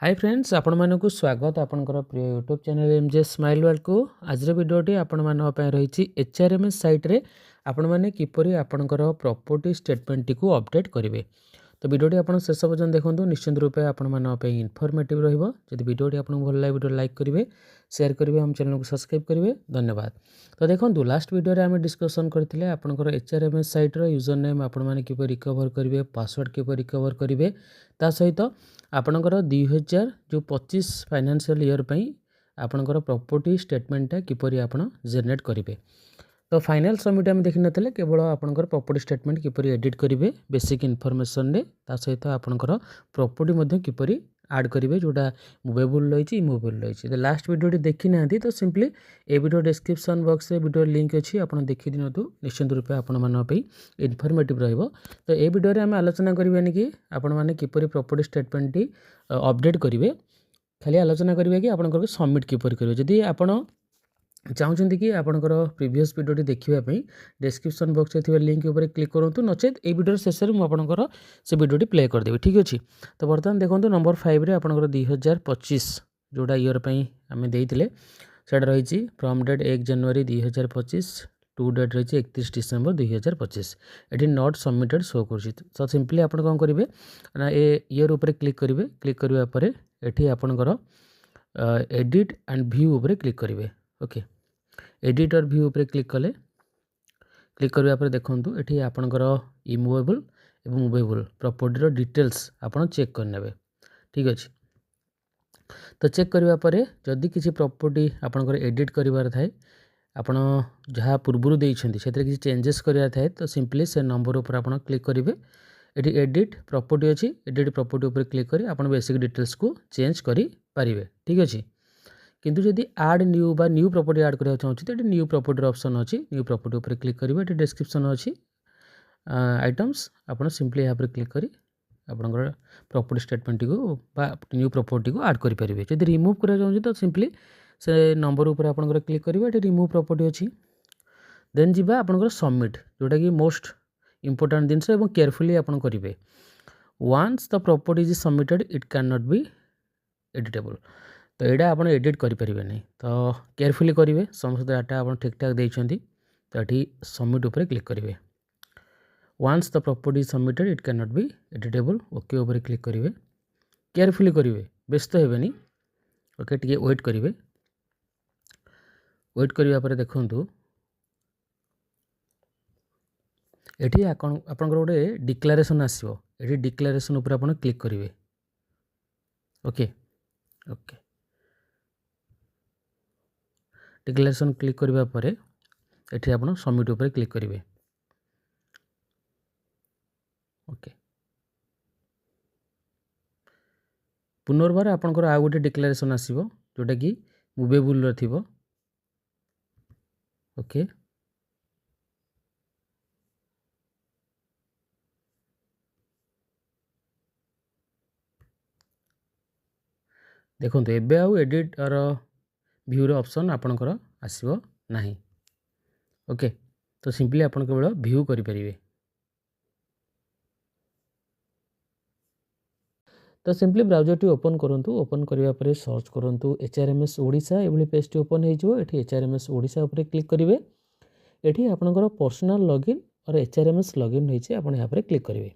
Hi friends आपण मानकु स्वागत आपनकर प्रिय YouTube channel MJ smile world को आज वीडियोटी आपण मान पय रही एचआरएमएस साइट रे आपण माने किपरि आपनकर प्रॉपर्टी स्टेटमेंट को अपडेट करेंगे। तो वीडियोटी आप शेष पर्यटन देखो निश्चित रूपे आपण इनफॉर्मेटिव रहिबो। जदि वीडियोटी आपको भल लगे वीडियो लाइक करेंगे, शेयर करेंगे, हम चैनल को सब्सक्राइब करेंगे। धन्यवाद। तो देखो लास्ट वीडियो रे आम डिस्कसन करथिले आपनकर एचआरएमएस साइट रो यूजर नेम आपण माने किपरि रिकवर करेंगे, पासवर्ड किपरि रिकवर करेंगे, ता सहित आपनकर 2025 फाइनेंशियल ईयर पई आपनकर प्रॉपर्टी स्टेटमेंटा किपरि आपण जनरेट करेंगे। तो फाइनल सबमिट आम देखी नथिले, केवल आपनकर प्रॉपर्टी स्टेटमेंट किपरि एडिट करेंगे बेसिक इनफॉरमेशन रे, ता सहित आपनकर प्रॉपर्टी मध्ये किपरि ऐड करेंगे जोटा मूवेबल रही इमूवेबल रही। तो लास्ट वीडियो देखी ना तो सिंपली ए वीडियो डिस्क्रिप्शन बॉक्स रे वीडियो लिंक अच्छी आप देखी दिनतु, निश्चित रूपे आपण मानक इनफॉर्मेटिव रहिबो। तो ए वीडियो रे आम आलोचना करबानी कि आपण माने किपरि प्रॉपर्टी स्टेटमेंट टी अपडेट करेंगे, खाली आलोचना करेंगे कि आपनकर सबमिट किपरि करेंगे। जदि आपण चाहते कि आपंकर प्रीवियस वीडियो देखापी डिस्क्रिप्शन बॉक्स में लिंक उपर क्लिक करूँ, नचेत ये वीडियो शेष में मुझे से वीडियो प्ले करदेवी। ठीक अच्छे। तो बर्तमान देखो नंबर 5 रे आपंकर 2025 जोड़ा ईयर आम देते से रही from date 1 January 2025 to date रही 31 डिसेम्बर 2025। ये नॉट सबमिटेड शो कर। तो सिंपली आप कौन करेंगे ना ए ईयर उपर क्लिक करेंगे। क्लिक करने ये आपंकर एडिट एंड व्यू उपर क्लिक करेंगे। ओके, एडिटर व्यू उपर क्लिक कले, क्लिक करने देखूँ ये आपंकर इमूवेबल एवं मूवेबल प्रॉपर्टी डिटेल्स आपन चेक करने। ठीक अच्छे। तो चेक करने जदि किसी प्रॉपर्टी आपंकर एडिट करार थाए, आपड़ जहाँ पूर्वर देते से किसी चेंजेस करार थाए, तो सिंपली से नंबर उपर आप क्लिक करेंगे। ये एडिट प्रॉपर्टी अच्छी, एडिट प्रॉपर्टी उपर क्लिक कर आप बेसिक डिटेल्स को चेंज करेंगे। ठीक अच्छे। किंतु जदि आड न्यू बा न्यू प्रॉपर्टी ऐड करना चाहूँ तो न्यू प्रॉपर्टी ऑप्शन अच्छी, न्यू प्रॉपर्टी उपर क्लिक करेंगे। ये डिस्क्रिप्शन अच्छी आइटम्स आप सिंपली यहाँ पर क्लिक करी आपंकर प्रॉपर्टी स्टेटमेंट को बा न्यू प्रॉपर्टी को ऐड करेंगे। जब रिमूव करना चाहूँ तो सिंपली से नंबर उपर आपंकर क्लिक करेंगे। ये रिमूव प्रॉपर्टी अच्छी, देन जीवा आपंकर सबमिट जोटा कि मोस्ट इंपोर्टेंट जिनस और केयरफुली आप करेंगे। Once the property is submitted it can not be editable. तो यहाँ आप एडिट करेंगे नहीं, तो केयरफुली करेंगे। समस्त डाटा आप ठीक ठाक देते, तो ये सबमिट उपर क्लिक करेंगे। Once the property submitted it can not be editable. Okay उपर क्लिक करेंगे। केयरफुली करेंगे, व्यस्त हेबेनी। ओके, टी वेट करेंगे। वेट करने देखूँ ये आपंकर गोटे डिक्लेरेशन आसो, ये डिक्लेरेशन उपर आप क्लिक करेंगे। ओके ओके, डिक्लेरेशन क्लिक करने पर ये आप सबमिट उपर क्लिक करेंगे। ओके, पुनर्बार आपंकर आउ गोटे डिक्लेरेशन आसो जोटा कि मूवेबल थी। ओके, देखो एबे आउ एडिट और व्यू ऑप्शन आपंकर आसो नहीं। ओके, तो सिंपली आप केवल व्यू करेंगे। तो सिंपली ब्राउजर टी ओपन करूँ, ओपन करने सर्च करूँ एचआरएमएस ओडिशा, ये पेज टी ओपन हो एचआरएमएस ओडिशा उपर क्लिक करेंगे। ये आपंकर पर्सनल लॉगिन और एचआरएमएस लॉगिन रही है, आप यहाँ पर क्लिक करेंगे।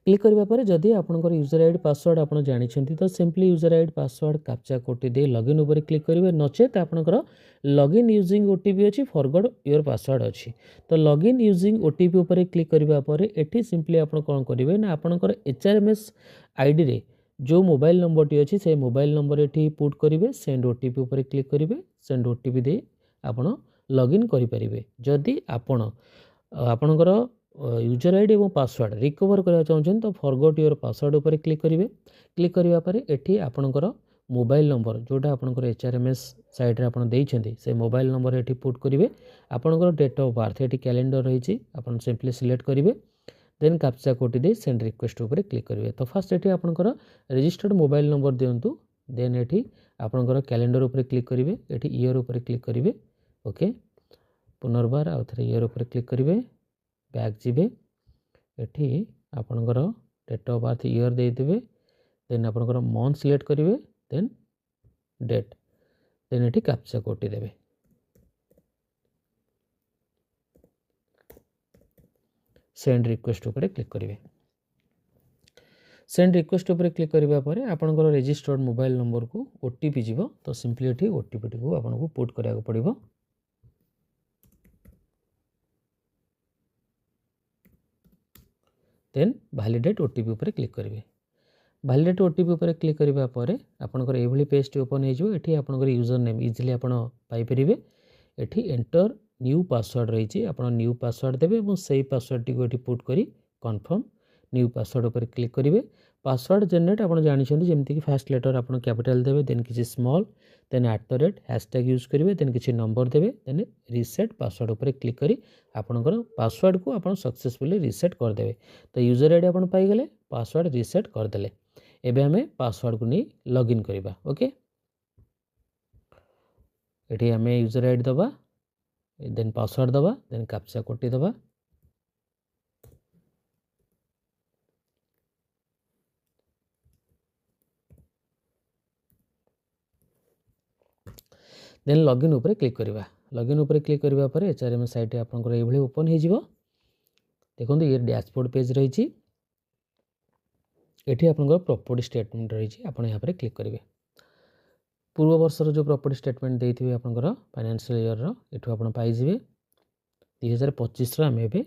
क्लिक करने जदि आपंकर यूजर आईडी पासवर्ड आप जानते तो simply user ID password captcha code दे लॉगिन उपर क्लिक करेंगे। नचेत आपंकर लॉगिन यूजिंग ओटीपी अच्छी, फॉरगॉट योर पासवर्ड अच्छी। तो लॉगिन यूजिंग ओटीपी उपर क्लिक करने ये सिंपली आप कौन करेंगे ना आपंकर एचआरएमएस आईडी रे जो मोबाइल नंबर टी अच्छी से मोबाइल नंबर ये पुट करेंगे। सेंड ओटीपी उपर क्लिक करेंगे। सेंड ओटीपी दे आप लॉगिन करेंगे। जदि आपणकर यूजर आईडी और पासवर्ड रिकवर करना चाहते तो फॉरगॉट योर पासवर्ड उपर क्लिक करेंगे। क्लिक करने ये आपणकर मोबाइल नंबर जोटा आपणकर एचआरएमएस साइट रे आपन देइछन्ती से मोबाइल नंबर ये पुट करेंगे। आपणकर डेट ऑफ बर्थ ये कैलेंडर रही आपन सिंपली सिलेक्ट करेंगे। देन कैप्चा कोड दे सेंड रिक्वेस्ट उपर क्लिक करेंगे। तो फास्ट ये आपणकर रजिस्टर्ड मोबाइल नंबर दिंतु। देन ये आपणकर कैलेंडर उपर क्लिक करेंगे। ये ईयर उपर क्लिक करेंगे। ओके, पुनर्बार आउ थे ईयर उपर क्लिक करेंगे। बैक जीवे, ये आपणकर डेट ऑफ बर्थ ईयर देदेवे। देन आपनकर मंथ सिलेक्ट करेंगे देन डेट देन ये कैप्चा कोड देवे सेंड रिक्वेस्ट उपर क्लिक करेंगे सेंड रिक्वेस्ट उपर क्लिक करबा परे आपनकर रजिस्टर्ड मोबाइल नंबर को ओटीपी जीवो तो सिंपली एठी ओटीपी को आपनको पुट करिया पड़िबो देन वैलिडेट ओटीपी उपर क्लिक करेंगे वैलिडेट ओटीपी उपर क्लिक करबा परे आपनकर एभली पेज ओपन हो जो एठी आपनकर यूजर नेम इजिली आपण पाई परिबे एठी एंटर न्यू पासवर्ड रही आपण न्यू पासवर्ड देबे और सही पासवर्ड टी को एठी पुट करी कंफर्म न्यू पासवर्ड उपर क्लिक करेंगे पासवर्ड जनरेट आप जानते जमीक फास्ट लेटर आप कैपिटल देवे देन किसी स्मॉल देन @ हैशटैग यूज करेंगे देन किसी नंबर देवे देन रिसेट पासवर्ड उपर क्लिक करी आपणकर पासवर्ड को आप सक्सेसफुली रिसेट करदे तो यूजर आईडी आप पाइगले पासवर्ड रिसेट करदे एबे हमें पासवर्ड को नहीं लॉगिन करवा ओके ये आम यूजर आईडी दबा देन पासवर्ड दबा देन कैप्चा कोड दबा देन लॉगिन उपर क्लिक करवा लॉगिन उपर क्लिक करबा परे एचआरएम साइट आपनकर एभली ओपन हो जिवो देखंतु ये डैशबोर्ड पेज रही एठी आपनकर प्रॉपर्टी स्टेटमेंट रही आपन यहाँ पर क्लिक करेंगे पूर्व वर्षर जो प्रॉपर्टी स्टेटमेंट देथिबे आपनकर फाइनेंशियल ईयर रो एठु आपन पाई जिवे 2025 रो हमें एबे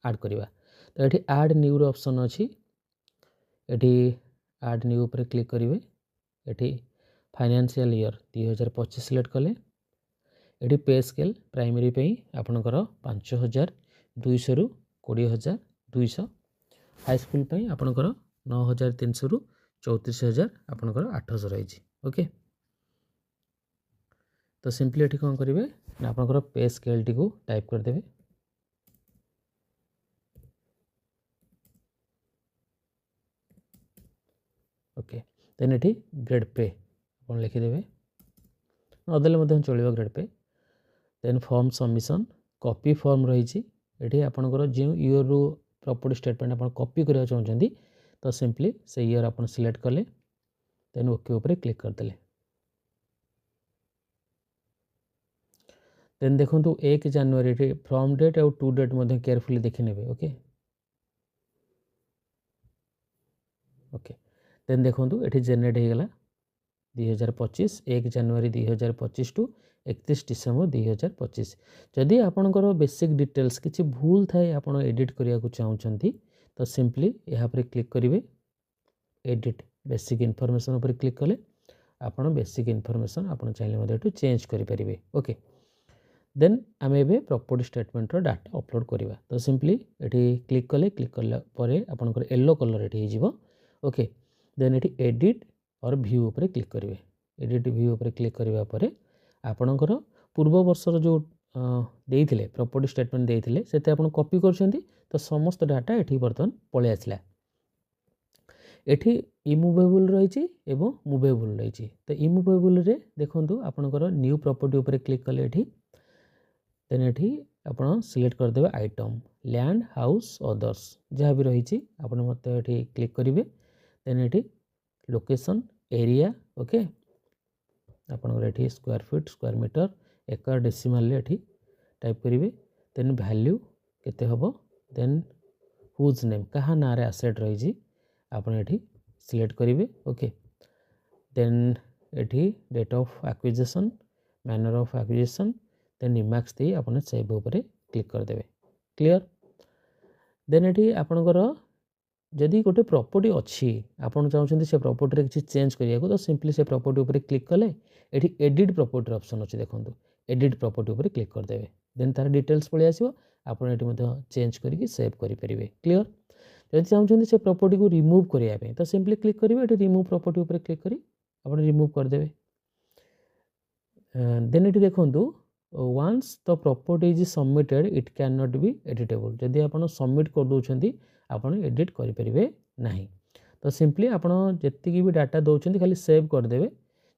ऐड करवा तो ये ऐड न्यू रो ऑप्शन अछि एठी ऐड न्यू उपर क्लिक करेंगे एठी फाइनेंशियल ईयर 2025 सिलेक्ट कले ये पे स्केल प्राइमरी पे आपनकर 5200 रु 20200 हाई स्कूल पे आपनकर 9300 रु 34000 आपनकर 800 रही ओके तो सिंपली ये कौन करेंगे ना आपनकर पे स्केल टी को टाइप करदे ओके देन ये ग्रेड पे आप लिखिदेवे नदेले चलो grade pay then form submission copy form रही आपनकर जो ईयर रू प्रॉपर्टी स्टेटमेंट आप कॉपी करने चाहते तो सिंपली से ईयर आप सिलेक्ट कले देन ओके ऊपर क्लिक करदे देन देखो 1 जनवरी फ्रॉम डेट और टू डेट केयरफुली देखी नेबे ओके ओके देन देखो ये जेनेरेट हो गला 2025 1 जनवरी 2025 टू 31 डिसेम्बर 2025 जदि आपणकर बेसिक डिटेल्स किसी भूल थाए आप एडिट करने को चाहते तो सिंपली यहाँ पर क्लिक करेंगे एडिट बेसिक इनफॉरमेशन उपर क्लिक कले आप बेसिक इनफॉरमेशन आप चाहिए चेंज करेंगे ओके देन आम a property statement data upload करवा तो सिंपली ये क्लिक कले आपंकर येलो कलर ये ओके देन ये एडिट और व्यू उपर क्लिक करेंगे एडिट व्यू उपर क्लिक करबा परे आपणकर पूर्व वर्षर जो देइथिले प्रॉपर्टी स्टेटमेंट देइथिले सेते आपण कॉपी करछंती तो समस्त डाटा एठी बर्तन पळे आसला एठी इमूवेबल रही एवं मूवेबल रही तो इमूवेबल रे देखंतु आपणकर न्यू प्रॉपर्टी उपर क्लिक कले एठी देन एठी आपण सिलेक्ट करदेबे आइटम लैंड हाउस अदर्स जहाँ भी रही आपण मत एठी क्लिक करेंगे देन एठी लोकेशन एरिया ओके आपनकर एठी स्क्वायर फीट स्क्वायर मीटर एकर डेसिमल एठी टाइप करेंगे देन वैल्यू केते हबो देन हुज नेम कहा ना रे एसेट रही आपन एठी सिलेक्ट करेंगे ओके देन एठी date of acquisition manner of acquisition then remarks दे आपन सेव ऊपर क्लिक कर देबे क्लियर देन एठी आपनकर जदि गोटे प्रॉपर्टी अच्छी आपन चाहते से प्रॉपर्टी रे किसी चेंज करिया को तो सिंपली से प्रॉपर्टी ऊपर क्लिक कले एठी एडिट प्रॉपर्टी ऑप्शन अच्छे देखो एडिट प्रॉपर्टी ऊपर क्लिक कर देबे देन तार डिटेल्स पळे आसीबो आपन एठी मध्ये चेंज करके सेव करि परिबे क्लियर जदि चाहते से प्रॉपर्टी को रिमूव करिया पे तो सिंपली क्लिक करिवे एठी रिमूव प्रॉपर्टी ऊपर क्लिक करी आपन रिमूव कर देबे देन एठी देखंतु once the property is submitted it can not be editable जदि आपन सबमिट कर दोछंती आपन एडिट करि परिबे नाही तो सिंपली आपन जत्ति भी डाटा दौरान खाली सेव करदे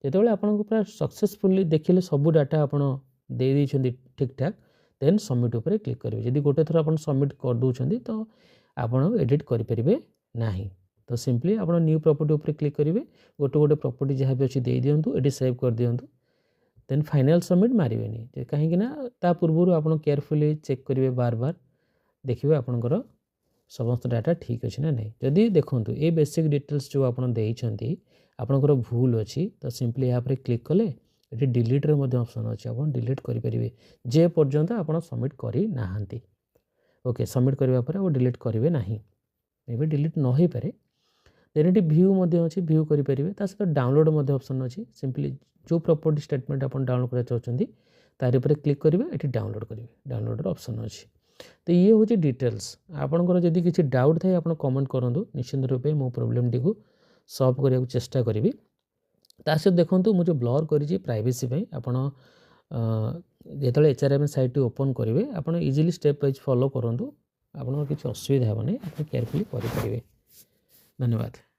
जो आपन पूरा सक्सेसफुली देखिले सब डाटा आपन दे दी ठीक ठाक देन सबमिट उपर क्लिक करेंगे जदि गोटे थर आप सबमिट कर दौरान तो आपन एडिट करि परिबे नाही तो सिंपली आप न्यू प्रॉपर्टी उपर क्लिक करेंगे गोटे गोटे प्रॉपर्टी जहाँ भी अच्छी दे दिंतु ये सेव कर दिंतु देन फाइनल सबमिट मारे कहीं ता पूर्व आप केयरफुली चेक करेंगे बार बार देखिए आपंकर समस्त डाटा ठीक अच्छे ना नहीं जदि देखो ये बेसिक डिटेल्स जो आपंकर आपंकर भूल अच्छी तो सिंपली यहाँ पर क्लिक कले ये डिलीट ऑप्शन अच्छे आप डिलीट करेंगे जे पर्यंत आप सबमिट करना ओके सबमिट करने वो डिलीट करेंगे ना ये डिलीट न हो पारे देन ये व्यू अच्छी व्यू करेंगे सहित डाउनलोड ऑप्शन अच्छी सिंपली जो प्रॉपर्टी स्टेटमेंट आप डाउनलोड करना चाहते तार पर क्लिक करेंगे ये डाउनलोड करेंगे डाउनलोड ऑप्शन अच्छी तो ये हूँ डिटेल्स आपंकर जदि किसी डाउट थाए आप कमेंट करूँ निश्चिंत रूपे मो प्रोब्लेम टी को सॉल्व करने चेष्टा करी सहित देखो मुझे ब्लर करी प्राइवेसी आपड़ जो HRMS साइट ओपन करेंगे आप इजिली स्टेप वाइज फॉलो करूँ आप किसी असुविधा हेनी आप केयरफुली करेंगे। धन्यवाद।